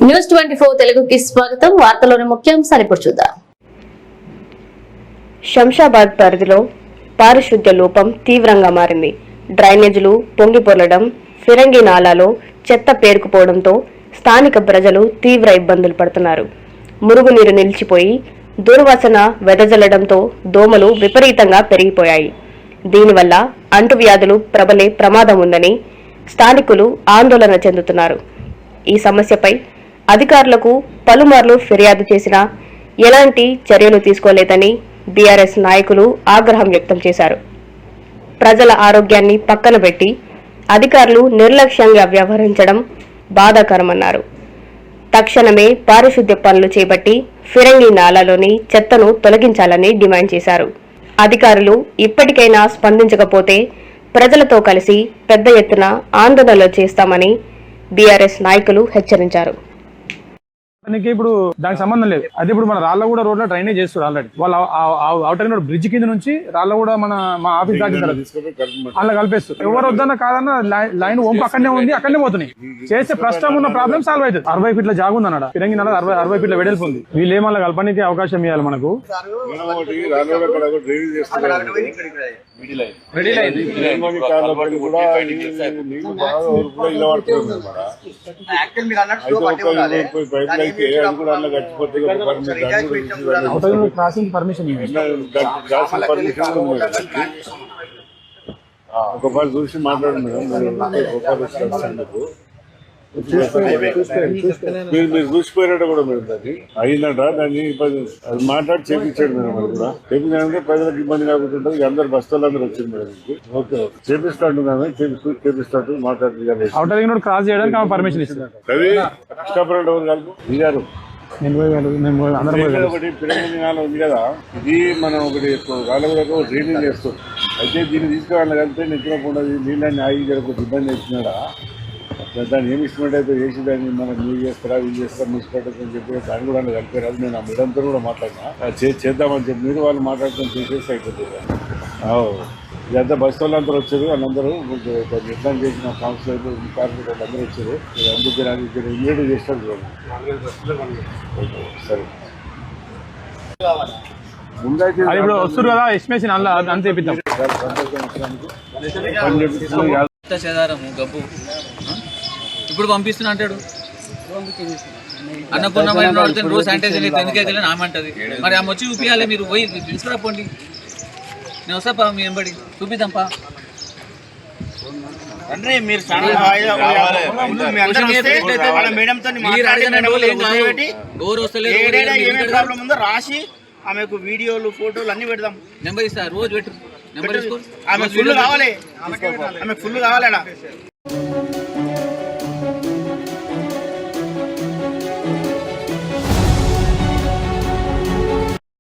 News 24 తెలుగుకి స్వాగతం. వార్తలోని ముఖ్యాంశాలు ఇప్పుడు చూద్దాం. శంషాబాద్ పరిధిలో పారిశుద్ధ్య లోపం తీవ్రంగా మారింది. డ్రైనేజీలు పొంగిపొర్లడం, ఫిరంగి నాలాలో చెత్త పేరుకుపోవడంతో స్థానిక ప్రజలు తీవ్ర ఇబ్బందులు పడుతున్నారు. మురుగునీరు నిలిచిపోయి దుర్వాసన వెదజల్లడంతో దోమలు విపరీతంగా పెరిగిపోయాయి. దీనివల్ల అంటువ్యాధులు ప్రబలే ప్రమాదం ఉందని స్థానికులు ఆందోళన చెందుతున్నారు. ఈ సమస్యపై అధికారులకు పలుమార్లు ఫిర్యాదు చేసినా ఎలాంటి చర్యలు తీసుకోలేదని బీఆర్ఎస్ నాయకులు ఆగ్రహం వ్యక్తం చేశారు. ప్రజల ఆరోగ్యాన్ని పక్కన పెట్టి అధికారులు నిర్లక్ష్యంగా వ్యవహరించడం బాధాకరమన్నారు. తక్షణమే పారిశుద్ధ్య పనులు చేపట్టి ఫిరంగి నాలాలోని చెత్తను తొలగించాలని డిమాండ్ చేశారు. అధికారులు ఇప్పటికైనా స్పందించకపోతే ప్రజలతో కలిసి పెద్ద ఎత్తున ఆందోళనలు చేస్తామని బీఆర్ఎస్ నాయకులు హెచ్చరించారు. ఇప్పుడు దానికి సంబంధం లేదు. అది ఇప్పుడు మన రాళ్ళ కూడా రోడ్ లో డ్రైనేజ్ చేస్తారు ఆల్రెడీ. వాళ్ళు అవుటర్ రోడ్ బ్రిడ్జ్ కింద నుంచి రాళ్ళ కూడా మా ఆఫీస్ దాటిన అలా కలిపేస్తారు. ఎవరు వద్దన్నా కాదన్నా లైన్ వంపు అక్కడనే ఉంది, అక్కడనే పోతున్నాయి. చేస్తే ప్రస్తుతం ఉన్న ప్రాబ్లం సాల్వ్ అవుతుంది. 60 ఫీట్ల జాగు ఉంది అన్నాడు, ఫిరంగి 60 ఫీట్ల వెడల్పు ఉంది. వీళ్ళు ఏమన్నా కలపడానికి అవకాశం ఇవ్వాలి మనకు. క్రాసింగ్ పర్మిషన్ ఒకసారి చూసి మాట్లాడండి మీరు చూసిపోయినట్టు కూడా మీరు దాన్ని అయిందంట. దాన్ని అది మాట్లాడి చేపించాడు మేడం. అది కూడా చేపించాలంటే ప్రజలకు ఇబ్బంది కాకుండా అందరు బస్తలు అందరూ వచ్చింది మేడం. ఓకే చేపిస్తాడు చేపిస్తాడు మాట్లాడుతుంది. క్రాస్ చేయడానికి పర్మిషన్ ఇస్తుంది. రవి ఇష్టపడండి ఎవరు కలుపు దిగారు. ఒకటి పిల్లల నాలో ఉంది కదా, ఇది మనం ఒకటి వాళ్ళ ట్రైనింగ్ చేస్తాం. అయితే దీన్ని తీసుకురావాలి కలిపితే నెచ్చినప్పుడు నీళ్ళని ఆగి జరగకుండా ఇబ్బంది వచ్చినాడా దాన్ని ఏమి ఇష్టమంటే అయితే చేసి దాన్ని మనకు మీరు చేస్తారా ఇది చేస్తారా మున్సిపాలిటీ అని చెప్పి దాన్ని కూడా కలిపారు. అది నేను ఆ మీరంతా కూడా మాట్లాడినా చేద్దామని చెప్పి మీరు వాళ్ళు మాట్లాడుకొని చేసేసి అయిపోతుంది. ఇదంతా బస్ వాళ్ళందరూ వచ్చారు. వాళ్ళందరూ నిర్ణయం చేసిన కౌన్సిలర్ కార్పొరేటర్లు అందరూ వచ్చారు. అందుకే ఇమీడియట్ చేస్తారు. సరే ముందైతే ఇప్పుడు వస్తారు కదా ఎస్టిమేషన్ అలా అంత చేపిద్దాం. గబ్బు ఇప్పుడు పంపిస్తున్నా అంటాడు. అన్నపూర్ణమైన రోజు శానిటైజర్ ఎందుకైతే ఆమంటది. మరి ఆమె వచ్చి చూపించాలి. మీరు పోయి తీసుకురా పోండి. నేను వస్తా మీ వెంబడి చూపిద్దాంపా. రాసి ఆమెకు వీడియోలు ఫోటోలు అన్ని పెడదాం. నెంబర్ ఇస్తా, రోజు పెట్టు. నెంబర్ తీసుకో. ఆమె ఫుల్ కావాలి.